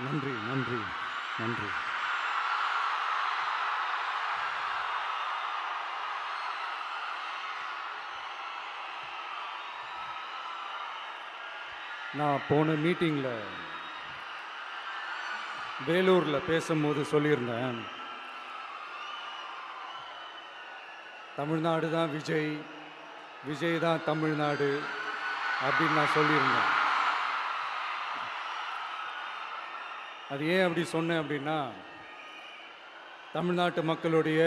நன்றி நன்றி நன்றி. நான் போன மீட்டிங்கில் வேலூரில் பேசும்போது சொல்லியிருந்தேன், தமிழ்நாடு தான் விஜய், விஜய் தான் தமிழ்நாடு அப்படின்னு நான் சொல்லியிருந்தேன். அது ஏன் அப்படி சொன்னேன் அப்படின்னா, தமிழ்நாட்டு மக்களுடைய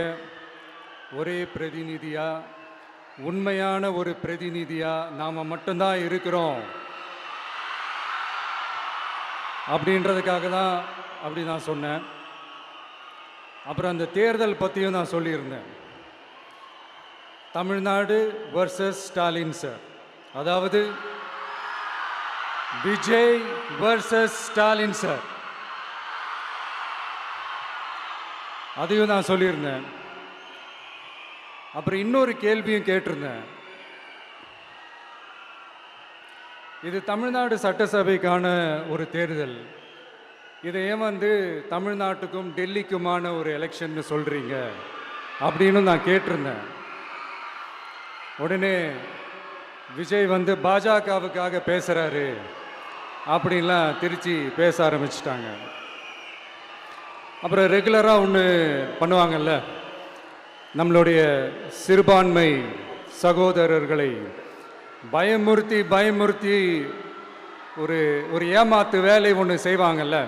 ஒரே பிரதிநிதியாக, உண்மையான ஒரு பிரதிநிதியாக நாம் மட்டும்தான் இருக்கிறோம் அப்படின்றதுக்காக தான் அப்படி நான் சொன்னேன். அப்புறம் அந்த தேர்தல் பற்றியும் நான் சொல்லியிருந்தேன். தமிழ்நாடு வர்சஸ் ஸ்டாலின் சார், அதாவது விஜய் வர்சஸ் ஸ்டாலின் சார், அதையும் நான் சொல்லியிருந்தேன். அப்புறம் இன்னொரு கேள்வியும் கேட்டிருந்தேன். இது தமிழ்நாடு சட்டசபைக்கான ஒரு தேர்தல், இதை ஏன் தமிழ்நாட்டுக்கும் டெல்லிக்குமான ஒரு எலெக்ஷன் சொல்கிறீங்க அப்படின்னு நான் கேட்டிருந்தேன். உடனே விஜய் பாஜகவுக்காக பேசுகிறாரு அப்படின்லாம் திருச்சி பேச ஆரம்பிச்சிட்டாங்க. அப்புறம் ரெகுலராக ஒன்று பண்ணுவாங்கல்ல, நம்மளுடைய சிறுபான்மை சகோதரர்களை பயமுறுத்தி பயமுறுத்தி ஒரு ஏமாத்து வேலை ஒன்று செய்வாங்கல்ல,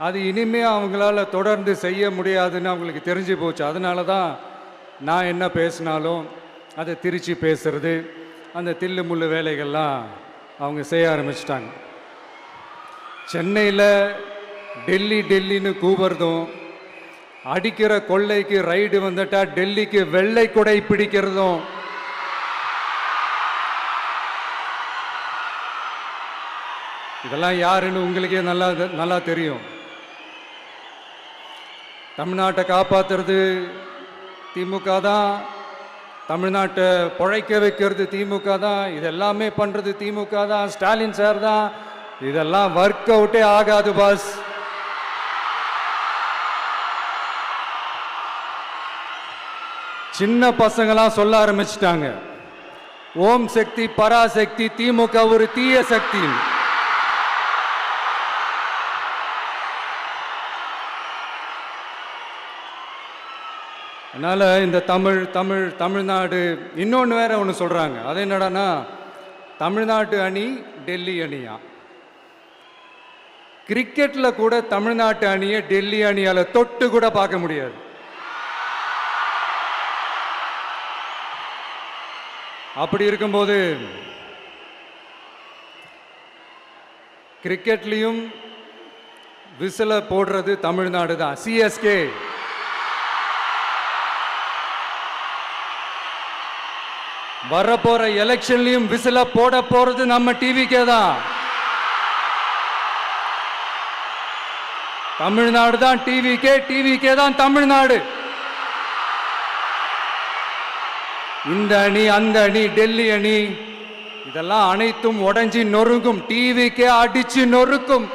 அது இனிமே அவங்களால தொடர்ந்து செய்ய முடியாதுன்னு அவங்களுக்கு தெரிஞ்சு போச்சு. அதனால தான் நான் என்ன பேசினாலும் அதை திருச்சி பேசுறது, அந்த தில்லு முள்ளு வேலைகள்லாம் அவங்க செய்ய ஆரம்பிச்சிட்டாங்க. சென்னையில் டெல்லி டெல்லின்னு கூவுறதும், அடிக்கிற கொள்ளைக்கு ரைடு வந்துட்டா டெல்லிக்கு வெள்ளை கொடை பிடிக்கிறதும், இதெல்லாம் யாருன்னு உங்களுக்கே நல்லா தெரியும். தமிழ்நாட்டை காப்பாற்றுறது திமுக தான், தமிழ்நாட்டை பிழைக்க வைக்கிறது திமுக தான், இதெல்லாமே பண்ணுறது திமுக தான், ஸ்டாலின் சார் தான். இதெல்லாம் ஒர்க் அவுட்டே ஆகாது பாஸ். சின்ன பசங்களாம் சொல்ல ஆரம்பிச்சிட்டாங்க, ஓம் சக்தி பராசக்தி, திமுக ஒரு தீய சக்தி. அதனால இந்த தமிழ்நாடு இன்னொன்று வேற ஒன்று சொல்றாங்க. அது என்னடான்னா, தமிழ்நாட்டு அணி டெல்லி அணியா. கிரிக்கெட்ல கூட தமிழ்நாட்டு அணியை டெல்லி அணியால தொட்டு கூட பார்க்க முடியாது. அப்படி இருக்கும்போது கிரிக்கெட்லையும் விசில போடுறது தமிழ்நாடு தான், சிஎஸ்கே. வரப்போற எலெக்ஷன்லயும் விசில போட போறது நம்ம டிவிக்கே தான். தமிழ்நாடு தான் டிவிக்கே, டிவிக்கே தான் தமிழ்நாடு. இந்த அணி அந்த அணி டெல்லி அணி இதெல்லாம் அனைத்தும் உடைஞ்சி நொறுங்கும், டிவிக்கே அடிச்சு நொறுக்கும்.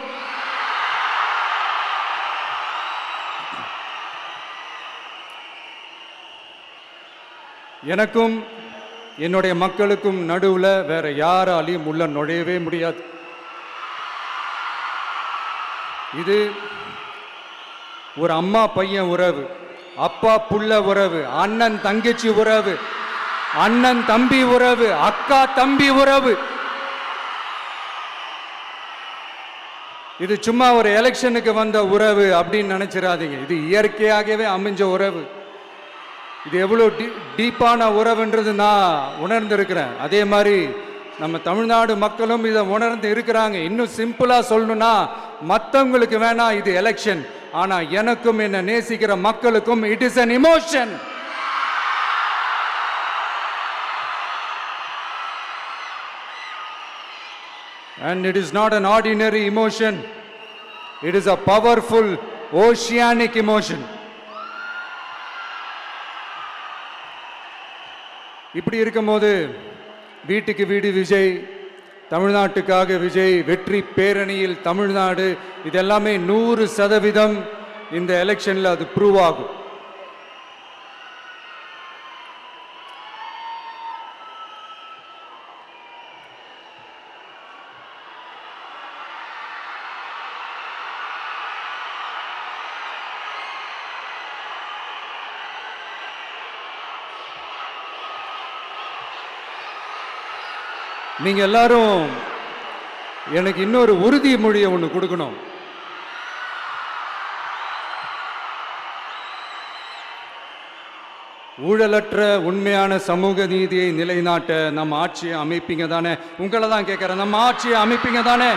எனக்கும் என்னுடைய மக்களுக்கும் நடுவில் வேற யாராலையும் உள்ள நுழையவே முடியாது. இது ஒரு அம்மா பையன் உறவு, அப்பா புள்ள உறவு, அண்ணன் தங்கச்சி உறவு, அண்ணன் தம்பி உறவு, அக்கா தம்பி உறவு. இது சும்மா ஒரு எலெக்ஷனுக்கு வந்த உறவு அப்படின்னு நினைச்சிடாதீங்க. இது இயற்கையாகவே அமைஞ்ச உறவு. இது எவ்வளோ டீப்பான உறவுன்றது நான் உணர்ந்திருக்கிறேன். அதே மாதிரி நம்ம தமிழ்நாடு மக்களும் இதை உணர்ந்து இருக்கிறாங்க. இன்னும் சிம்பிளா சொல்லணும்னா, மற்றவங்களுக்கு வேணா இது எலெக்ஷன், ஆனா எனக்கும் என்ன நேசிக்கிற மக்களுக்கும் it is an emotion. And it is not an ordinary emotion. It is a powerful oceanic emotion. இப்படி இருக்கும்போது வீட்டுக்கு வீடு விஜய், தமிழ்நாட்டுக்காக விஜய், வெற்றி பேரணியில் தமிழ்நாடு, இதெல்லாமே 100% இந்த எலெக்ஷன்ல அது ப்ரூவ் ஆகும். நீங்க எல்லாரும் எனக்கு இன்னொரு உறுதிமொழியை ஒன்று கொடுக்கணும். ஊழலற்ற உண்மையான சமூக நீதியை நிலைநாட்ட நம்ம ஆட்சியை அமைப்பீங்க தானே? உங்களை தான் கேட்கிறேன், நம்ம ஆட்சியை அமைப்பீங்க தானே?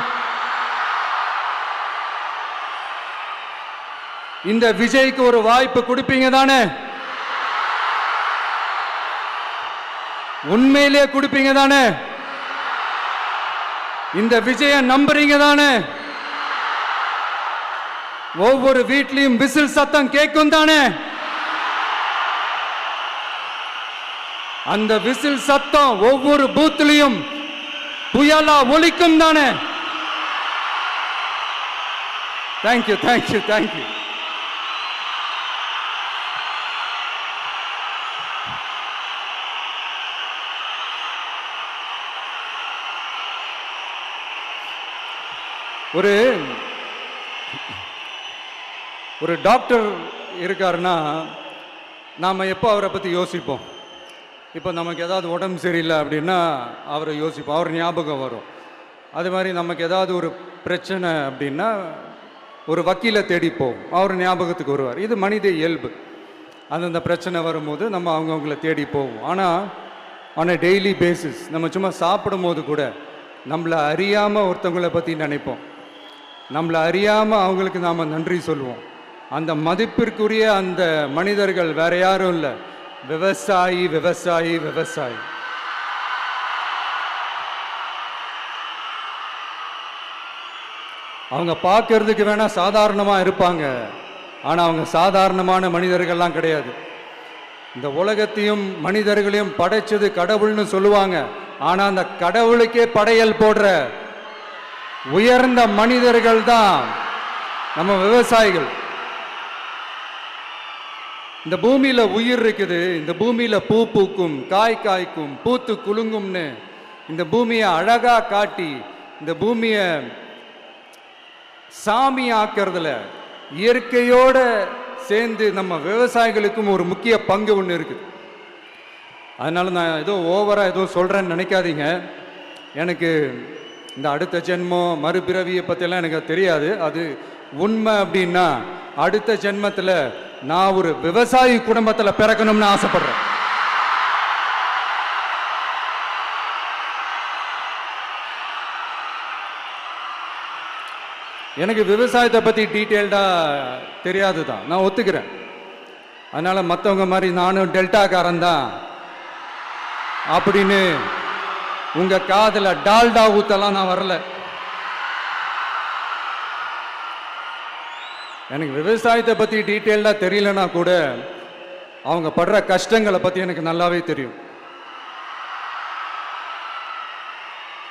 இந்த விஜய்க்கு ஒரு வாய்ப்பு கொடுப்பீங்க தானே? உண்மையிலே கொடுப்பீங்க தானே? இந்த விஜய நம்புறீங்க தானே? ஒவ்வொரு வீட்லயும் விசில் சத்தம் கேட்கும் தானே? அந்த விசில் சத்தம் ஒவ்வொரு பூத்திலையும் புயலா ஒலிக்கும் தானே? Thank you, thank you, thank you. ஒரு டாக்டர் இருக்காருன்னா நாம் எப்போ அவரை பற்றி யோசிப்போம்? இப்போ நமக்கு ஏதாவது உடம்பு சரியில்லை அப்படின்னா அவரை யோசிப்போம், அவர் ஞாபகம் வரும். அது மாதிரி நமக்கு ஏதாவது ஒரு பிரச்சனை அப்படின்னா ஒரு வக்கீலை தேடிப்போம், அவர் ஞாபகத்துக்கு வருவார். இது மனித இயல்பு. அந்தந்த பிரச்சனை வரும்போது நம்ம அவங்கவுங்கள தேடி போவோம். ஆனால் ஆன் அ டெய்லி பேசிஸ் நம்ம சும்மா சாப்பிடும் போது கூட நம்மளை அறியாமல் ஒருத்தவங்களை பற்றி நினைப்போம். நம்மளை அறியாமல் அவங்களுக்கு நாம் நன்றி சொல்லுவோம். அந்த மதிப்பிற்குரிய அந்த மனிதர்கள் வேற யாரும் இல்லை, விவசாயி, விவசாயி, விவசாயி. அவங்க பார்க்கறதுக்கு வேணா சாதாரணமாக இருப்பாங்க, ஆனால் அவங்க சாதாரணமான மனிதர்கள்லாம் கிடையாது. இந்த உலகத்தையும் மனிதர்களையும் படைச்சது கடவுள்னு சொல்லுவாங்க, ஆனால் அந்த கடவுளுக்கே படையல் போடுற உயர்ந்த மனிதர்கள் தான் நம்ம விவசாயிகள். இந்த பூமியில உயிர் இருக்குது, இந்த பூமியில பூ பூக்கும், காய் காய்க்கும், பூத்து குலுங்கும்னு இந்த பூமியை அழகா காட்டி இந்த பூமியை சாமி ஆக்கிறதுல இயற்கையோட சேர்ந்து நம்ம விவசாயிகளுக்கும் ஒரு முக்கிய பங்கு ஒன்று இருக்குது. அதனால நான் ஏதோ ஓவரா ஏதோ சொல்றேன்னு நினைக்காதீங்க. எனக்கு இந்த அடுத்த ஜென்மம் மறுபிறவியை பற்றியெல்லாம் எனக்கு தெரியாது. அது உண்மை அப்படின்னா அடுத்த ஜென்மத்தில் நான் ஒரு விவசாயி குடும்பத்தில் பிறக்கணும்னு ஆசைப்படுறேன். எனக்கு விவசாயத்தை பற்றி டீட்டெயில்டாக தெரியாது தான், நான் ஒத்துக்கிறேன். அதனால் மற்றவங்க மாதிரி நானும் டெல்டாக்காரன் தான் அப்படின்னு உங்கள் காதில் டால்டா ஊத்தலாம் நான் வரல. எனக்கு விவசாயத்தை பற்றி டீட்டெயில்டாக தெரியலனா கூட அவங்க படுற கஷ்டங்களை பற்றி எனக்கு நல்லாவே தெரியும்.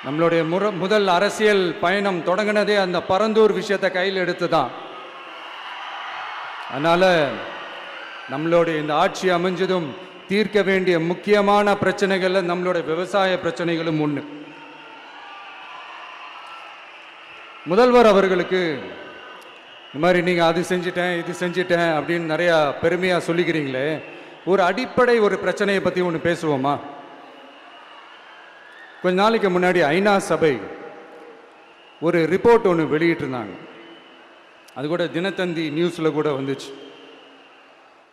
நம்மளுடைய முதல் அரசியல் பயணம் தொடங்கினதே அந்த பரந்தூர் விஷயத்தை கையில் எடுத்து தான். அதனால் நம்மளுடைய இந்த ஆட்சி அமைஞ்சதும் தீர்க்க வேண்டிய முக்கியமான பிரச்சனைகளில் நம்மளுடைய விவசாய பிரச்சனைகளும் ஒன்று. முதல்வர் அவர்களுக்கு இந்த மாதிரி நீங்கள் அது செஞ்சிட்டேன் இது செஞ்சிட்டேன் அப்படின்னு நிறையா பெருமையாக சொல்லிக்கிறீங்களே, ஒரு அடிப்படை ஒரு பிரச்சனையை பற்றி ஒன்று பேசுவோமா? கொஞ்ச நாளைக்கு முன்னாடி ஐநா சபை ஒரு ரிப்போர்ட் ஒன்று வெளியிட்டிருந்தாங்க. அது கூட தினத்தந்தி நியூஸில் கூட வந்துச்சு.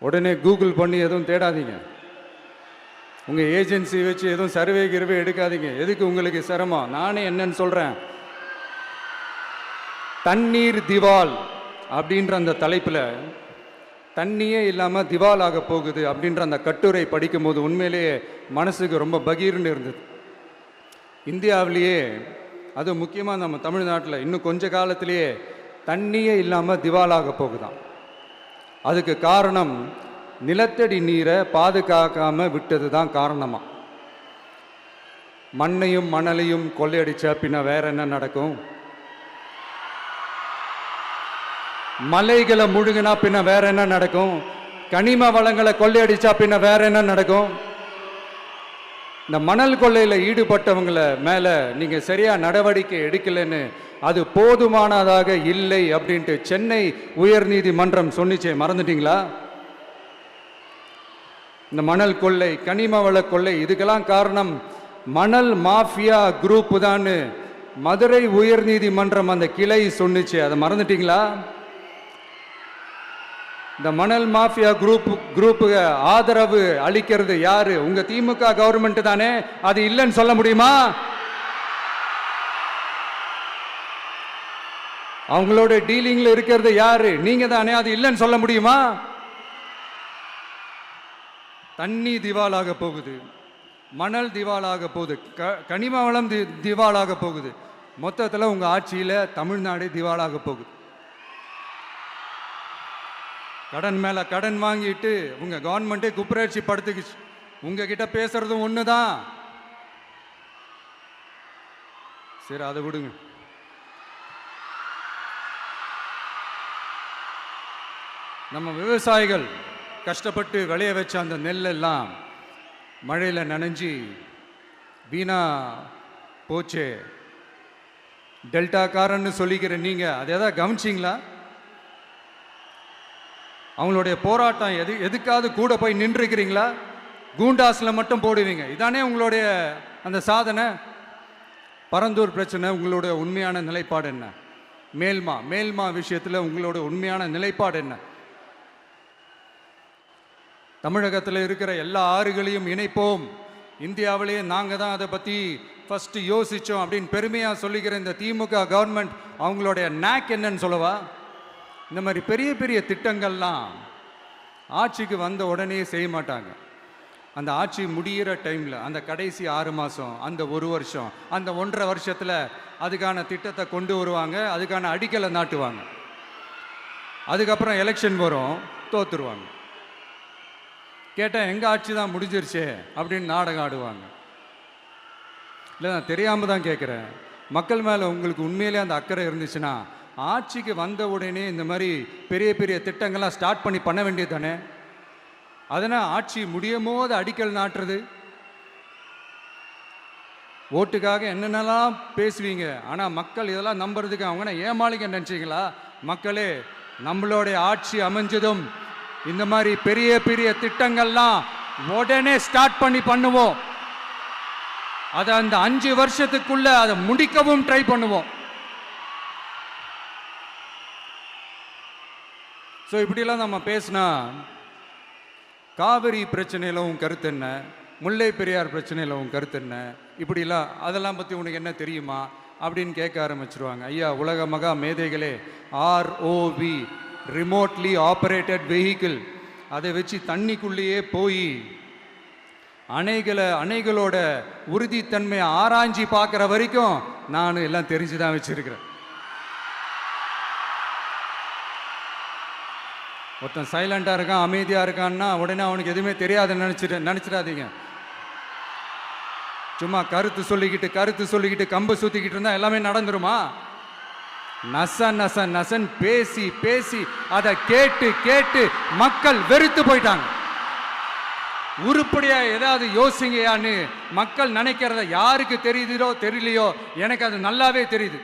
உடனே கூகுள் பண்ணி எதுவும் தேடாதீங்க, உங்கள் ஏஜென்சி வச்சு எதுவும் சர்வே கிருவே எடுக்காதீங்க. எதுக்கு உங்களுக்கு சிரமம்? நானே என்னன்னு சொல்கிறேன். தண்ணீர் திவால் அப்படின்ற அந்த தலைப்பில் தண்ணியே இல்லாமல் திவால் ஆக போகுது அப்படின்ற அந்த கட்டுரை படிக்கும்போது உண்மையிலேயே மனசுக்கு ரொம்ப பகீர்னு இருந்தது. இந்தியாவிலேயே அது முக்கியமாக நம்ம தமிழ்நாட்டில் இன்னும் கொஞ்ச காலத்திலேயே தண்ணியே இல்லாமல் திவாலாக போகுதான். அதுக்கு காரணம் நிலத்தடி நீரை பாதுகாக்காமல் விட்டது தான் காரணமாக. மண்ணையும் மணலையும் கொள்ளையடிச்சா பின்ன வேற என்ன நடக்கும்? மலைகளை முழுகினா பின்ன வேற என்ன நடக்கும்? கனிம வளங்களை கொள்ளையடிச்சா பின்ன வேற என்ன நடக்கும்? இந்த மணல் கொள்ளையில் ஈடுபட்டவங்களை மேல நீங்க சரியா நடவடிக்கை எடுக்கலன்னு அது போதுமானதாக இல்லை அப்படின்ட்டு சென்னை உயர்நீதிமன்றம் சொன்னிச்சே, மறந்துட்டீங்களா? இந்த மணல் கொள்ளை, கனிம வள கொள்ளை, இதுக்கெல்லாம் காரணம் மணல் மாஃபியா குரூப் தான் மதுரை உயர்நீதிமன்றம் அந்த கிளை சொன்னிச்சு. அதை மறந்துட்டீங்களா? இந்த மணல் மாஃபியா குரூப்புக்கு ஆதரவு அளிக்கிறது யாரு? உங்க திமுக கவர்மெண்ட் தானே. அது இல்லைன்னு சொல்ல முடியுமா? அவங்களோட டீலிங்ல இருக்கிறது யாரு? நீங்க தானே. அது இல்லைன்னு சொல்ல முடியுமா? தண்ணி திவாலாக போகுது, மணல் திவாலாக போகுது, கனிம வளம் திவாலாக போகுது. மொத்தத்தில் உங்க ஆட்சியில தமிழ்நாடு திவாலாக போகுது. கடன் மேல கடன் வாங்கிட்டு உங்க கவர்மெண்ட்டே குப்பராட்சி படுத்துக்குச்சு. உங்ககிட்ட பேசுறதும் ஒண்ணுதான். சரி, அதை விடுங்க. நம்ம விவசாயிகள் கஷ்டப்பட்டு விளைய வச்ச அந்த நெல்லெல்லாம் மழையில் நனைஞ்சி வீணா போச்சே. டெல்டாக்காரன்னு சொல்லிக்கிற நீங்க அதை எதாவது கவனிச்சிங்களா? அவங்களுடைய போராட்டம் எதுக்காவது கூட போய் நின்றுக்கிறீங்களா? கூண்டாஸில் மட்டும் போடுவீங்க. இதானே உங்களுடைய அந்த சாதனை. பரந்தூர் பிரச்சனை, உங்களுடைய உண்மையான நிலைப்பாடு என்ன? மேல்மா விஷயத்தில் உங்களோட உண்மையான நிலைப்பாடு என்ன? தமிழகத்தில் இருக்கிற எல்லா ஆறுகளையும் இணைப்போம், இந்தியாவிலேயே நாங்கள் தான் அதை பற்றி ஃபஸ்ட்டு யோசித்தோம் அப்படின்னு பெருமையாக சொல்லிக்கிற இந்த திமுக கவர்மெண்ட் அவங்களுடைய நாக் என்னன்னு சொல்லவா? இந்த மாதிரி பெரிய பெரிய திட்டங்கள்லாம் ஆட்சிக்கு வந்த உடனே செய்ய மாட்டாங்க. அந்த ஆட்சி முடிகிற டைமில், அந்த கடைசி 6 மாதம், அந்த 1 வருஷம், அந்த 1.5 வருஷத்தில் அதுக்கான திட்டத்தை கொண்டு வருவாங்க, அதுக்கான அடிக்கலை நாட்டுவாங்க. அதுக்கப்புறம் எலெக்ஷன் வரும், தோத்துருவாங்க. கேட்டால் எங்கள் ஆட்சி தான் முடிஞ்சிருச்சே அப்படின்னு நாடகம் ஆடுவாங்க. இல்லை, நான் தெரியாமல் தான் கேட்குறேன். மக்கள் மேலே உங்களுக்கு உண்மையிலே அந்த அக்கறை இருந்துச்சுன்னா ஆட்சிக்கு வந்த உடனே இந்த மாதிரி பெரிய பெரிய திட்டங்கள்லாம் ஸ்டார்ட் பண்ண வேண்டியது தானே. அதனால் ஆட்சி முடியும் போது அடிக்கல் நாட்டுறது. ஓட்டுக்காக என்னென்னலாம் பேசுவீங்க, ஆனால் மக்கள் இதெல்லாம் நம்புறதுக்கு அவங்க ஏமாளிங்க நினச்சிங்களா? மக்களே, நம்மளுடைய ஆட்சி அமைஞ்சதும் இந்த மாதிரி பெரிய பெரிய திட்டங்கள்லாம் உடனே ஸ்டார்ட் பண்ணுவோம். அதை அந்த 5 வருஷத்துக்குள்ள அதை முடிக்கவும் ட்ரை பண்ணுவோம். ஸோ இப்படிலாம் நம்ம பேசினா காவிரி பிரச்சனையில் உன் கருத்து என்ன, முல்லை பெரியார் பிரச்சனையில் உன் கருத்து என்ன, இப்படிலாம் அதெல்லாம் பற்றி உனக்கு என்ன தெரியுமா அப்படின்னு கேட்க ஆரம்பிச்சிருவாங்க. ஐயா, உலக மகா மேதைகளே, ROV, ரிமோட்லி ஆப்ரேட்டட் வெஹிக்கிள், அதை வச்சு தண்ணிக்குள்ளேயே போய் அணைகளோட உறுதித்தன்மையை ஆராய்ச்சி பார்க்குற வரைக்கும் நான் எல்லாம் தெரிஞ்சு தான் வச்சிருக்கிறேன். ஒருத்தன் சைலண்டாக இருக்கான், அமைதியாக இருக்கான்னா உடனே அவனுக்கு எதுவுமே தெரியாதுன்னு நினச்சிடாதீங்க. சும்மா கருத்து சொல்லிக்கிட்டு கம்பு சுற்றிக்கிட்டு இருந்தால் எல்லாமே நடந்துருமா? நசன் பேசி அதை கேட்டு மக்கள் வெறுத்து போயிட்டாங்க. உருப்படியா ஏதாவது யோசிங்கயான்னு மக்கள் நினைக்கிறத யாருக்கு தெரியுதோ தெரியலையோ, எனக்கு அது நல்லாவே தெரியுது.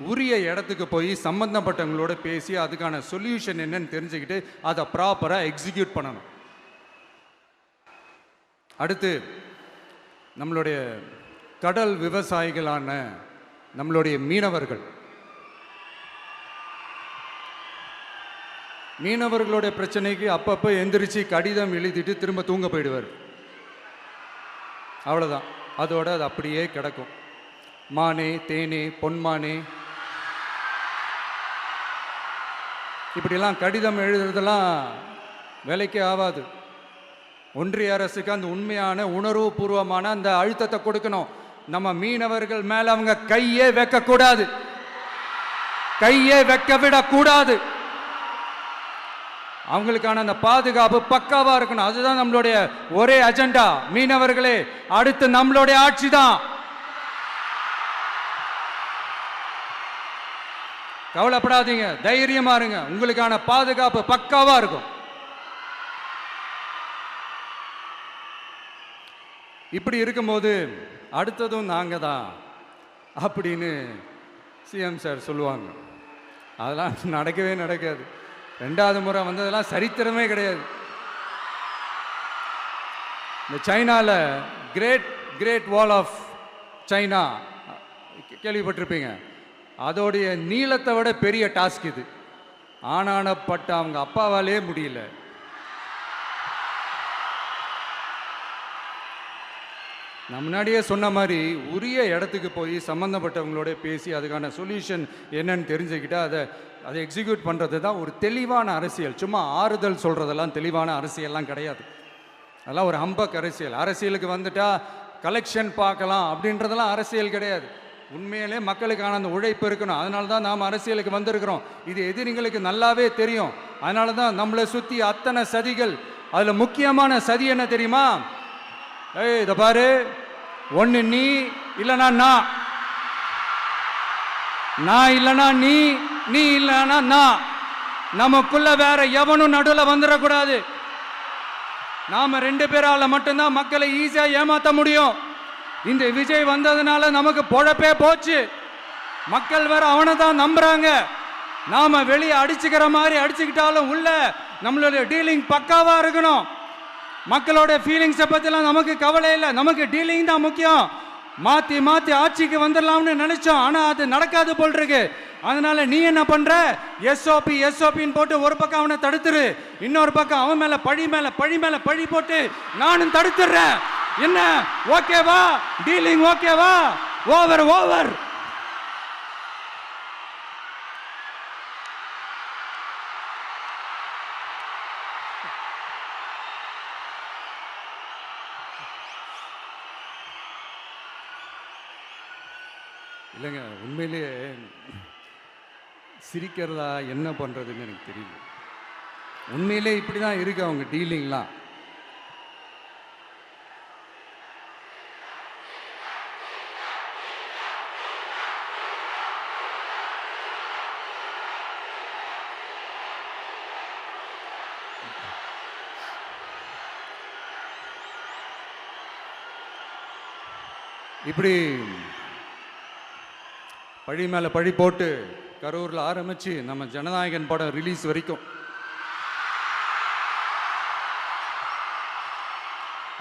உரிய இடத்துக்கு போய் சம்பந்தப்பட்டவங்களோட பேசி அதுக்கான சொல்யூஷன் என்னன்னு தெரிஞ்சுக்கிட்டு அதை ப்ராப்பராக எக்ஸிக்யூட் பண்ணணும். அடுத்து நம்மளுடைய கடல் விவசாயிகளான நம்மளுடைய மீனவர்களுடைய பிரச்சனைக்கு அப்பப்போ எந்திரிச்சு கடிதம் எழுதிட்டு திரும்ப தூங்க போயிடுவார். அவ்வளோதான், அதோட அது அப்படியே கிடக்கும். மானே தேனே பொன்மானே இப்படிலாம் கடிதம் எழுதுறதெல்லாம் வேலைக்கே ஆகாது. ஒன்றிய அரசுக்கு அந்த உண்மையான உணர்வுபூர்வமான அந்த அழுத்தத்தை கொடுக்கணும். நம்ம மீனவர்கள் மேல அவங்க கையே வைக்கக்கூடாது, கையே வைக்க விடக்கூடாது. அவங்களுக்கான அந்த பாதுகாப்பு பக்காவா இருக்கணும். அதுதான் நம்மளுடைய ஒரே அஜெண்டா. மீனவர்களே, அடுத்து நம்மளுடைய ஆட்சி தான். கவலைப்படாதீங்க, தைரியமா இருங்க. உங்களுக்கான பாதுகாப்பு பக்காவா இருக்கும். இப்படி இருக்கும்போது அடுத்ததும் நாங்க தான் அப்படின்னு சிஎம் சார் சொல்லுவாங்க. அதெல்லாம் நடக்கவே நடக்காது. 2வது முறை வந்ததெல்லாம் சரித்திரமே கிடையாது. இந்த சைனால கிரேட் வால் ஆஃப் சைனா கேள்விப்பட்டிருப்பீங்க. அதோடைய நீளத்தை விட பெரிய டாஸ்க் இது. ஆனானப்பட்ட அவங்க அப்பாவாலே முடியல. நான் முன்னாடியே சொன்ன மாதிரி உரிய இடத்துக்கு போய் சம்மந்தப்பட்டவங்களோட பேசி அதுக்கான சொல்யூஷன் என்னன்னு தெரிஞ்சுக்கிட்டா அதை எக்ஸிக்யூட் பண்ணுறது தான் ஒரு தெளிவான அரசியல். சும்மா ஆறுதல் சொல்கிறதெல்லாம் தெளிவான அரசியல்லாம் கிடையாது. அதெல்லாம் ஒரு ஹம்பக் அரசியல். அரசியலுக்கு வந்துட்டா கலெக்ஷன் பார்க்கலாம் அப்படின்றதெல்லாம் அரசியல் கிடையாது. உண்மையிலே மக்களுக்கான அந்த உழைப்பு இருக்கணும். அதனால தான் நாம் அரசியலுக்கு வந்திருக்கிறோம். இது எதிரிங்களுக்கு நல்லாவே தெரியும். அதனால தான் நம்மளை சுற்றி அத்தனை சதிகள். அதில் முக்கியமான சதி என்ன தெரியுமா? இதை பாரு, ஒன்று நீ இல்லைனா நான் இல்லைனா நீ இல்லைனா நான். நமக்குள்ள வேற எவனும் நடுவில் வந்துடக்கூடாது. நாம 2 பேரால மட்டும்தான் மக்களை ஈஸியா ஏமாத்த முடியும். இந்த விஜய் வந்ததுனால நமக்கு பொழப்பே போச்சு. மக்கள் வேற அவனை தான் நம்புறாங்க. நாம வெளியே அடிச்சுக்கிற மாதிரி அடிச்சுக்கிட்டாலும் உள்ள நம்மளுடைய டீலிங் பக்காவா இருக்கணும். மக்களோட ஃபீலிங்ஸை பற்றிலாம் நமக்கு கவலை இல்லை. நமக்கு டீலிங் தான் முக்கியம். மாற்றி ஆட்சிக்கு வந்துடலாம்னு நினைச்சோம். ஆனால் அது நடக்காது போல் இருக்கு. அதனால நீ என்ன பண்ற? எஸ்ஓபின்னு போட்டு ஒரு பக்கம் அவனை தடுத்துரு, இன்னொரு பக்கம் அவன் மேல பழி போட்டு நானும் தடுத்துடுறேன். என்ன ஓகேவா? டீலிங் ஓகேவா? ஓவர். இல்லைங்க, உண்மையிலேயே சிரிக்கிறதா என்ன பண்ணுறதுன்னு எனக்கு தெரியல. உண்மையிலே இப்படி தான் இருக்கு அவங்க டீலிங்லாம். இப்படி பழி மேலே பழி போட்டு கரூரில் ஆரம்பித்து நம்ம ஜனநாயகன் படம் ரிலீஸ் வரைக்கும்.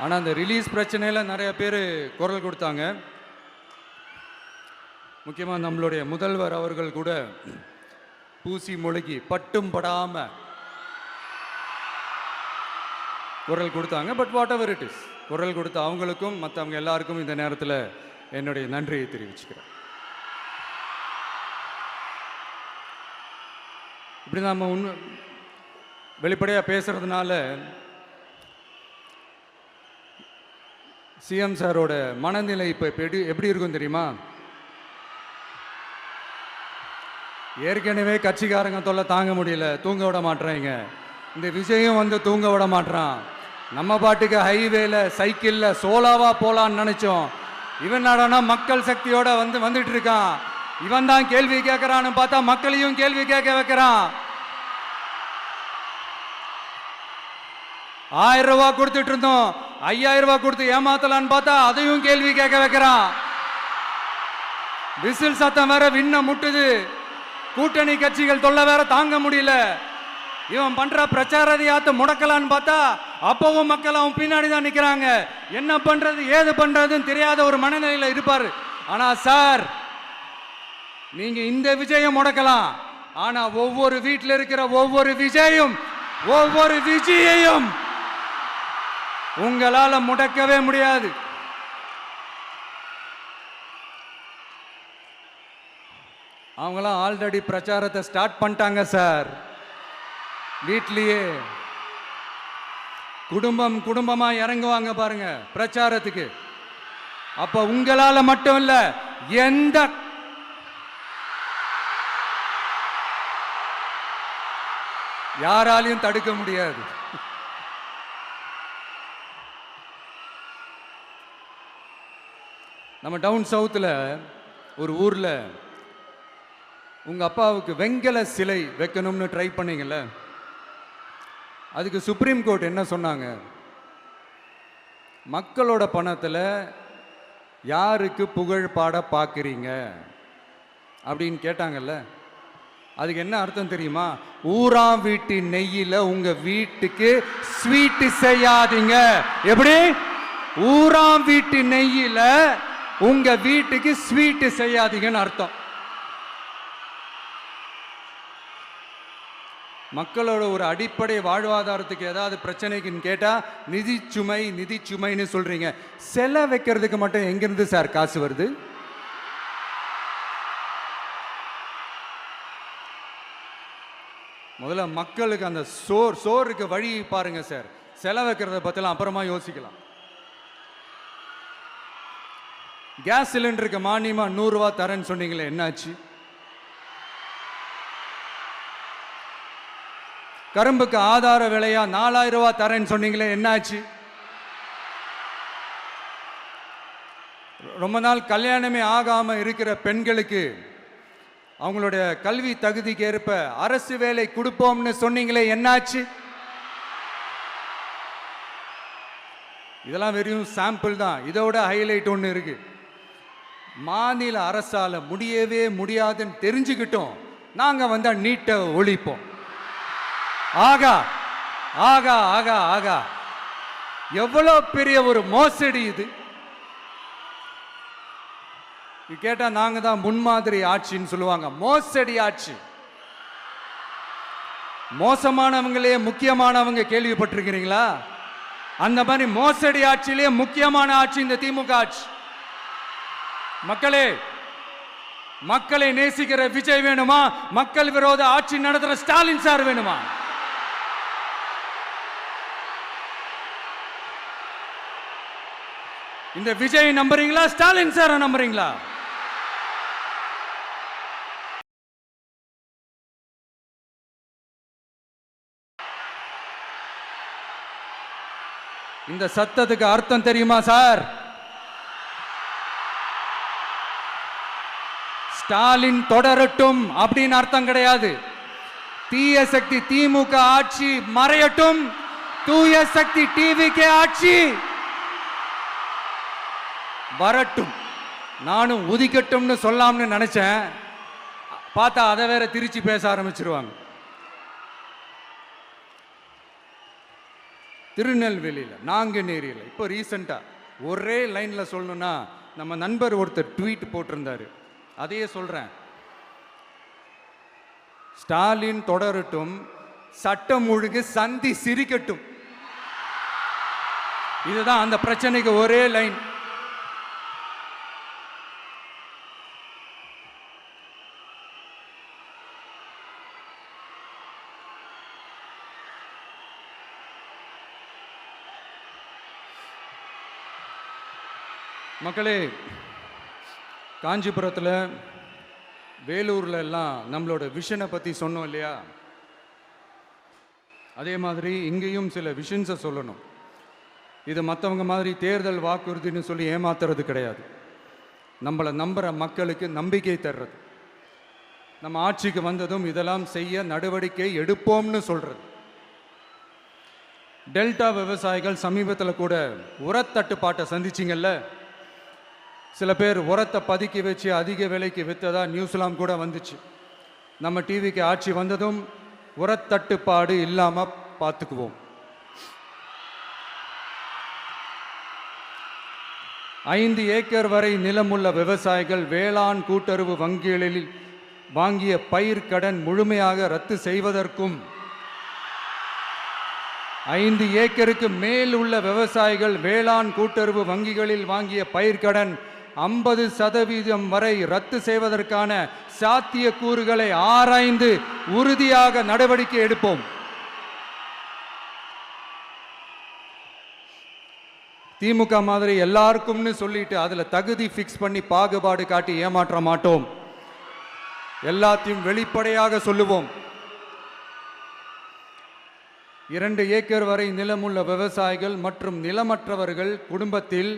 ஆனால் அந்த ரிலீஸ் பிரச்சனையில் நிறைய பேர் குரல் கொடுத்தாங்க. முக்கியமாக நம்மளுடைய முதல்வர் அவர்கள் கூட பூசி மொழிகி பட்டும் படாமல் குரல் கொடுத்தாங்க. But what ever it is, குரல் கொடுத்த அவங்களுக்கும் மற்றவங்க எல்லாருக்கும் இந்த நேரத்தில் என்னுடைய நன்றியை தெரிவிச்சுக்கிறேன். இப்படி நாம் வெளிப்படையாக பேசுறதுனால சிஎம் சாரோட மனநிலை இப்போ எப்படி இருக்கும் தெரியுமா? ஏற்கனவே கட்சிக்காரங்க தொல்லை தாங்க முடியல, தூங்க விட மாட்டேறாங்க. இந்த விஜயும் வந்து தூங்க விட மாட்டான். நம்ம பாட்டுக்கு ஹைவேல சைக்கிளில் சோலாவா போலான்னு நினைச்சோம். இவன் நாடானா மக்கள் சக்தியோட வந்துட்டு இருக்கான். இவன் தான் கேள்வி கேட்கறான்னு பார்த்தா மக்களையும் கேள்வி கேட்க வைக்கிறான். 1000 ரூபாய் கொடுத்துட்டு இருந்தோம், 5000 ரூபாய் கொடுத்து ஏமாத்தலான்னு பார்த்தா அதையும் கேள்வி கேட்க வைக்கிறான். விசில் சத்தம் வேற விண்ண முட்டுது. கூட்டணி கட்சிகள் தொல்லை வேற தாங்க முடியல. இவன் பண்ற பிரச்சாரத்தையாத்த முடக்கலான்னு பார்த்தா அப்பவும் மக்கள் அவன் பின்னாடி தான் நிக்கிறாங்க. என்ன பண்றது ஏது பண்றதுன்னு தெரியாத ஒரு மனநிலையில இருப்பாரு. ஆனா சார், நீங்க இந்த விஜயம் முடக்கலாம். ஆனா ஒவ்வொரு வீட்டில் இருக்கிற ஒவ்வொரு விஜயையும் உங்களால முடக்கவே முடியாது. அவங்களாம் ஆல்ரெடி பிரச்சாரத்தை ஸ்டார்ட் பண்ணிட்டாங்க சார். வீட்லயே குடும்பமா இறங்குவாங்க பாருங்க பிரச்சாரத்துக்கு. அப்ப உங்களால மட்டும் இல்ல, யாராலையும் தடுக்க முடியாது. நம்ம டவுன் சவுத்தில் ஒரு ஊரில் உங்கள் அப்பாவுக்கு வெங்கல சிலை வைக்கணும்னு ட்ரை பண்ணீங்கல்ல, அதுக்கு சுப்ரீம் கோர்ட் என்ன சொன்னாங்க? மக்களோட பணத்தில் யாருக்கு புகழ் பாட பார்க்குறீங்க அப்படின்னு கேட்டாங்கல்ல. அதுக்கு என்ன அர்த்தம் தெரியுமா? ஊராம் வீட்டு நெய்யில் உங்க வீட்டுக்கு ஸ்வீட் செய்யாதீங்க. எப்படி? ஊராம் வீட்டு நெய்யில் உங்க வீட்டுக்கு ஸ்வீட் செய்யாதீங்கன்னு அர்த்தம். மக்களோட ஒரு அடிப்படை வாழ்வாதாரத்துக்கு ஏதாவது பிரச்சனைக்குன்னு கேட்டா நிதி சுமைன்னு சொல்றீங்க. சிலை வைக்கிறதுக்கு மட்டும் எங்கிருந்து சார் காசு வருது? முதல்ல மக்களுக்கு அந்த சோறுக்கு வழி பாருங்க சார். சிலை வைக்கிறத பத்திலாம் அப்புறமா யோசிக்கலாம். கேஸ் சிலிண்டருக்கு மானியமா 100 ரூபாய் தரேன்னு சொன்னீங்களே, என்னாச்சு? கரும்புக்கு ஆதார விலையா 4000 ரூபாய் தரேன்னு சொன்னீங்களே, என்னாச்சு? ரொம்ப நாள் கல்யாணமே ஆகாம இருக்கிற பெண்களுக்கு அவங்களுடைய கல்வி தகுதிக்கு ஏற்ப அரசு வேலை கொடுப்போம்னு சொன்னீங்களே, என்னாச்சு? இதெல்லாம் வெறும் சாம்பிள் தான். இதோட ஹைலைட் ஒன்று இருக்கு. மாநில அரசால முடியவே முடியாதுன்னு தெரிஞ்சுக்கிட்டோம், நாங்க வந்தா நீட்டை ஒழிப்போம். ஆகா ஆகா ஆகா ஆகா, எவ்வளவு பெரிய ஒரு மோசடி இது! கேட்டா நாங்க தான் முன்மாதிரி ஆட்சின்னு சொல்லுவாங்க. மோசடி ஆட்சி. மோசமானவங்களே முக்கியமானவங்க கேள்விப்பட்டிருக்கிறீங்களா? அந்த மாதிரி மோசடி ஆட்சியிலே முக்கியமான ஆட்சி இந்த திமுக ஆட்சி. மக்களே, மக்களை நேசிக்கிற விஜய் வேணுமா? மக்கள் விரோத ஆட்சி நடத்துற ஸ்டாலின் சார் வேணுமா? இந்த விஜய் நம்புறீங்களா? ஸ்டாலின் சார் நம்புறீங்களா? இந்த சத்தத்துக்கு அர்த்தம் தெரியுமா சார்? ஸ்டாலின் தொடரட்டும் அப்படின்னு அர்த்தம் கிடையாது. தீய சக்தி திமுக ஆட்சி மறையட்டும், தூய சக்தி டிவிகே ஆட்சி வரட்டும். நானும் உதிக்கட்டும்னு சொல்லாம்னு நினைச்சேன், பார்த்தா அதை வேற திருச்சி பேச ஆரம்பிச்சிருவாங்க. திருநெல்வேலியில், நாங்குநேரியில் இப்போ ரீசெண்டாக ஒரே லைனில் சொல்லணும்னா, நம்ம நண்பர் ஒருத்தர் ட்வீட் போட்டிருந்தாரு, அதையே சொல்கிறேன். ஸ்டாலின் தொடரட்டும், சட்டம் ஒழுங்கு சந்தி சிரிக்கட்டும். இதுதான் அந்த பிரச்சனைக்கு ஒரே லைன். மக்களே, காஞ்சிபுரத்தில், வேலூரில் எல்லாம் நம்மளோட விஷனை பற்றி சொன்னோம் இல்லையா? அதே மாதிரி இங்கேயும் சில விஷன்ஸை சொல்லணும். இது மற்றவங்க மாதிரி தேர்தல் வாக்குறுதின்னு சொல்லி ஏமாத்துறது கிடையாது. நம்மளை நம்புகிற மக்களுக்கு நம்பிக்கை தர்றது. நம்ம ஆட்சிக்கு வந்ததும் இதெல்லாம் செய்ய நடவடிக்கை எடுப்போம்னு சொல்கிறது. டெல்டா விவசாயிகள் சமீபத்தில் கூட உரத்தட்டுப்பாட்டை சந்திச்சிங்கல்ல. சில பேர் உரத்தை பதுக்கி வச்சு அதிக விலைக்கு விற்றதா நியூஸ்லாம் கூட வந்துச்சு. நம்ம டிவிக்கு ஆட்சி வந்ததும் உரத்தட்டுப்பாடு இல்லாமல் பார்த்துக்குவோம். 5 ஏக்கர் வரை நிலமுள்ள விவசாயிகள் வேளாண் கூட்டுறவு வங்கிகளில் வாங்கிய பயிர் கடன் முழுமையாக ரத்து செய்வதற்கும், 5 ஏக்கருக்கு மேல் உள்ள விவசாயிகள் வேளாண் கூட்டுறவு வங்கிகளில் வாங்கிய பயிர்க்கடன் 50% வரை ரத்து செய்வதற்கான சாத்திய கூறுகளை ஆராய்ந்து உறுதியாக நடவடிக்கை எடுப்போம். திமுக மாதிரி எல்லாருக்கும்னு சொல்லிட்டு அதுல தகுதி ஃபிக்ஸ் பண்ணி பாகுபாடு காட்டி ஏமாற்ற மாட்டோம். எல்லாத்தையும் வெளிப்படையாக சொல்லுவோம். 2 ஏக்கர் வரை நிலமுள்ள விவசாயிகள் மற்றும் நிலமற்றவர்கள் குடும்பத்தில்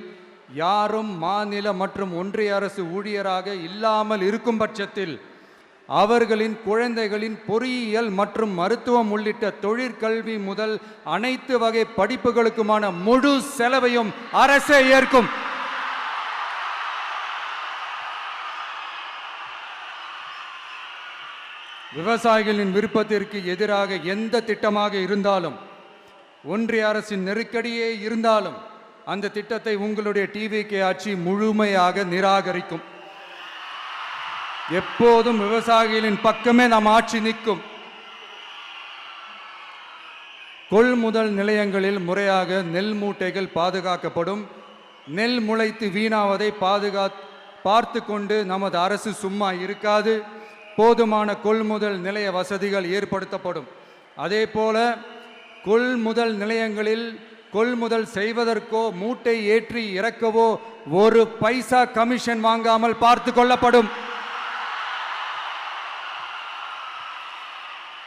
யாரும் மாநில மற்றும் ஒன்றிய அரசு ஊழியராக இல்லாமல் இருக்கும் பட்சத்தில் அவர்களின் குழந்தைகளின் பொறியியல் மற்றும் மருத்துவம் உள்ளிட்ட தொழிற்கல்வி முதல் அனைத்து வகை படிப்புகளுக்குமான முழு செலவையும் அரசே ஏற்கும். விவசாயிகளின் விருப்பத்திற்கு எதிராக எந்த திட்டமாக இருந்தாலும், ஒன்றிய அரசின் நெருக்கடியே இருந்தாலும் அந்த திட்டத்தை உங்களுடைய டிவிகே ஆட்சி முழுமையாக நிராகரிக்கும். எப்போதும் விவசாயிகளின் பக்கமே நம் ஆட்சி நிற்கும். கொள்முதல் நிலையங்களில் முறையாக நெல் மூட்டைகள் பாதுகாக்கப்படும். நெல் முளைத்து வீணாவதை பார்த்து கொண்டு நமது அரசு சும்மா இருக்காது. போதுமான கொள்முதல் நிலைய வசதிகள் ஏற்படுத்தப்படும். அதே போல கொள்முதல் நிலையங்களில் கொள்முதல் செய்வதற்கோ மூட்டை ஏற்றி இறக்கவோ ஒரு பைசா கமிஷன் வாங்காமல் பார்த்து கொள்ளப்படும்.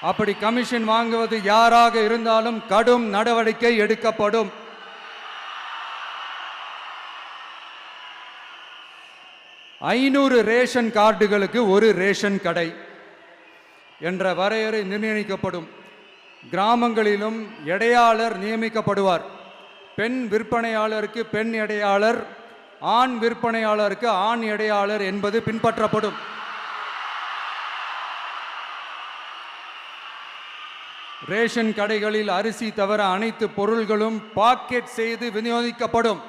அப்படி கமிஷன் வாங்குவது யாராக இருந்தாலும் கடும் நடவடிக்கை எடுக்கப்படும். ஐநூறு ரேஷன் கார்டுகளுக்கு ஒரு ரேஷன் கடை என்ற வரையறை நிர்ணயிக்கப்படும். கிராமங்களிலும் எடையாளர் நியமிக்கப்படுவார். பெண் விற்பனையாளருக்கு பெண் எடையாளர், ஆண் விற்பனையாளருக்கு ஆண் எடையாளர் என்பது பின்பற்றப்படும். ரேஷன் கடைகளில் அரிசி தவிர அனைத்து பொருள்களும் பாக்கெட் செய்து விநியோகிக்கப்படும்.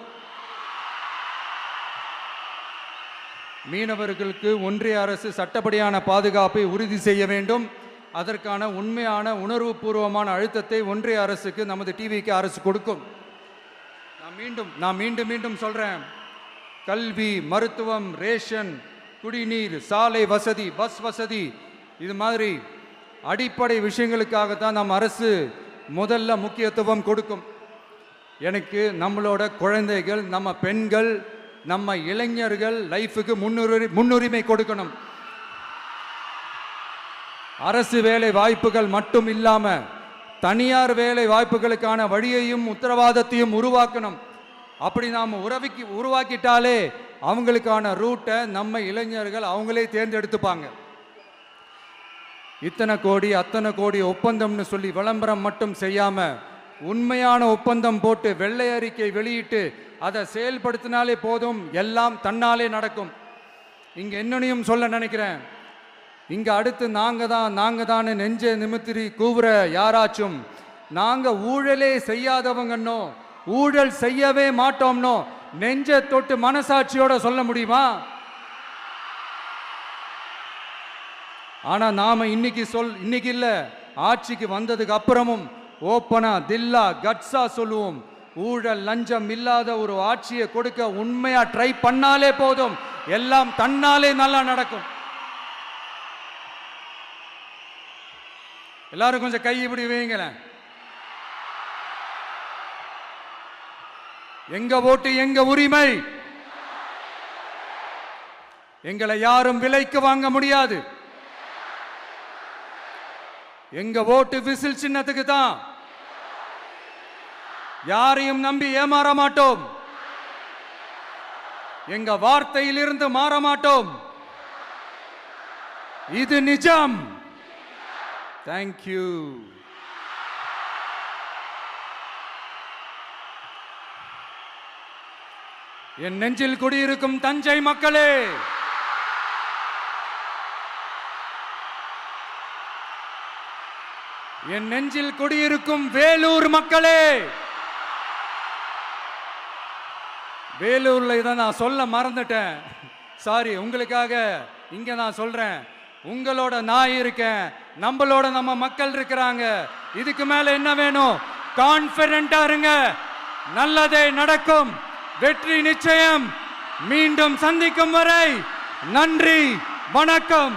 மீனவர்களுக்கு ஒன்றிய அரசு சட்டப்படியான பாதுகாப்பை உறுதி செய்ய வேண்டும். அதற்கான உண்மையான உணர்வுபூர்வமான அழுத்தத்தை ஒன்றிய அரசுக்கு நமது டிவிக்கு அரசு கொடுக்கும். நான் மீண்டும் சொல்றேன், கல்வி, மருத்துவம், ரேஷன், குடிநீர், சாலை வசதி, பஸ் வசதி, இது மாதிரி அடிப்படை விஷயங்களுக்காகத்தான் நம் அரசு முதல்ல முக்கியத்துவம் கொடுக்கும். எனக்கு நம்மளோட குழந்தைகள், நம்ம பெண்கள், நம்ம இளைஞர்கள் லைஃபுக்கு முன்னுரிமை கொடுக்கணும். அரசு வேலை வாய்ப்புகள் மட்டும் இல்லாம தனியார் வேலை வாய்ப்புகளுக்கான வழியையும் உத்தரவாதத்தையும் உருவாக்கணும். அப்படி நாம் உருவாக்கிட்டாலே அவங்களுக்கான ரூட்டை நம்ம இளைஞர்கள் அவங்களே தேர்ந்தெடுத்துப்பாங்க. இத்தனை கோடி அத்தனை கோடி ஒப்பந்தம்னு சொல்லி விளம்பரம் மட்டும் செய்யாம உண்மையான ஒப்பந்தம் போட்டு வெள்ளை அறிக்கை வெளியிட்டு அதை செயல்படுத்தினாலே போதும், எல்லாம் தன்னாலே நடக்கும். இங்க என்னனையும் சொல்ல நினைக்கிறேன், இங்க அடுத்து நாங்க தான் நெஞ்ச நிமித்திரி கூவுற யாராச்சும் நாங்க ஊழலே செய்யாதவங்கன்னோ ஊழல் செய்யவே மாட்டோம்னோ நெஞ்ச தொட்டு மனசாட்சியோட சொல்ல முடியுமா? ஆனா நாம இன்னைக்கு இல்ல, ஆட்சிக்கு வந்ததுக்கு அப்புறமும் ஓப்பனா தில்லா கட்ஸா சொல்லுவோம், ஊழல் லஞ்சம் இல்லாத ஒரு ஆட்சியை கொடுக்க உண்மையா ட்ரை பண்ணாலே போதும், எல்லாம் தன்னாலே நல்லா நடக்கும். எல்லாரும் கொஞ்சம் கை இப்படி வைங்களேன். எங்க ஓட்டு எங்க உரிமை, எங்களை யாரும் விலைக்கு வாங்க முடியாது. எங்க ஓட்டு விசில் சின்னத்துக்கு தான். யாரையும் நம்பி ஏமாற மாட்டோம். எங்க வார்த்தையிலிருந்து மாற மாட்டோம். இது நிஜம். தேங்க்யூ. என் நெஞ்சில் குடியிருக்கும் தஞ்சை மக்களே, என் நெஞ்சில் குடியிருக்கும் வேலூர் மக்களே, வேலூர்ல இதை நான் சொல்ல மறந்துட்டேன், சாரி. உங்களுக்காக இங்க நான் சொல்றேன், உங்களோட நான் இருக்கேன், நம்மளோட நம்ம மக்கள் இருக்கிறாங்க. இதுக்கு மேல என்ன வேணும்? கான்பிடென்ட்டா இருங்க, நல்லதே நடக்கும், வெற்றி நிச்சயம். மீண்டும் சந்திக்கும் வரை நன்றி, வணக்கம்.